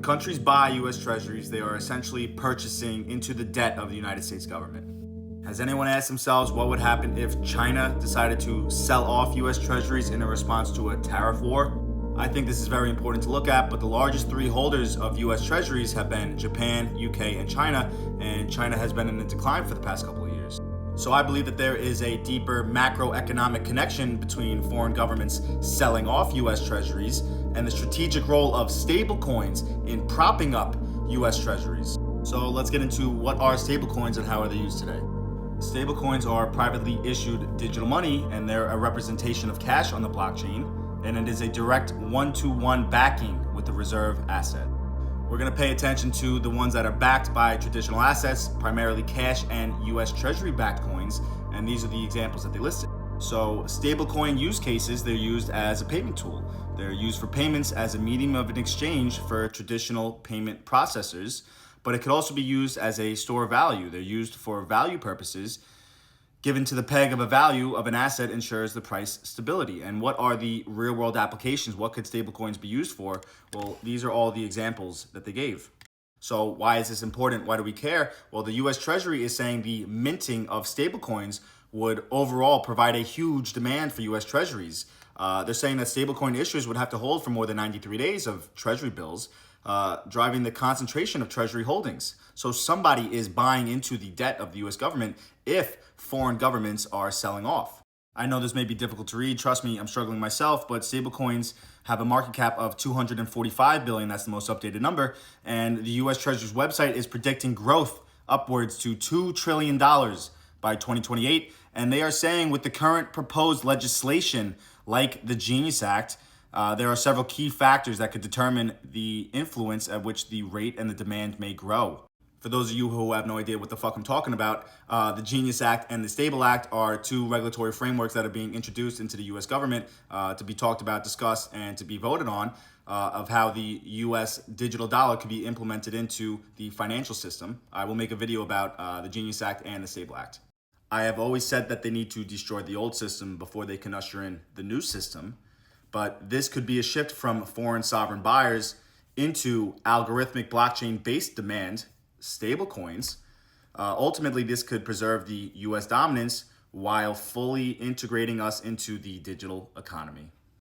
countries buy US Treasuries, they are essentially purchasing into the debt of the United States government. Has anyone asked themselves what would happen if China decided to sell off US Treasuries in a response to a tariff war? I think this is very important to look at, but the largest three holders of US Treasuries have been Japan, UK, and China has been in a decline for the past couple of years. So I believe that there is a deeper macroeconomic connection between foreign governments selling off US Treasuries and the strategic role of stablecoins in propping up US Treasuries. So let's get into what are stablecoins and how are they used today. Stablecoins are privately issued digital money, and they're a representation of cash on the blockchain, and it is a direct one-to-one backing with the reserve asset. We're going to pay attention to the ones that are backed by traditional assets, primarily cash and US Treasury backed coins, and these are the examples that they listed. So stablecoin use cases, they're used as a payment tool. They're used for payments as a medium of an exchange for traditional payment processors, but it could also be used as a store of value. They're used for value purposes. Given to the peg of a value of an asset ensures the price stability. And what are the real world applications? What could stablecoins be used for? Well, these are all the examples that they gave. So why is this important? Why do we care? Well, the US Treasury is saying the minting of stablecoins would overall provide a huge demand for US Treasuries. They're saying that stablecoin issuers would have to hold for more than 93 days of Treasury bills, driving the concentration of Treasury holdings. So somebody is buying into the debt of the US government if foreign governments are selling off. I know this may be difficult to read. Trust me, I'm struggling myself, but stablecoins have a market cap of 245 billion. That's the most updated number. And the US Treasury's website is predicting growth upwards to $2 trillion by 2028. And they are saying with the current proposed legislation, like the Genius Act, there are several key factors that could determine the influence at which the rate and the demand may grow. For those of you who have no idea what the fuck I'm talking about, the Genius Act and the Stable Act are two regulatory frameworks that are being introduced into the U.S. government to be talked about, discussed, and to be voted on of how the U.S. digital dollar could be implemented into the financial system. I will make a video about the Genius Act and the Stable Act. I have always said that they need to destroy the old system before they can usher in the new system, but this could be a shift from foreign sovereign buyers into algorithmic blockchain-based demand, stablecoins. Ultimately, this could preserve the U.S. dominance while fully integrating us into the digital economy.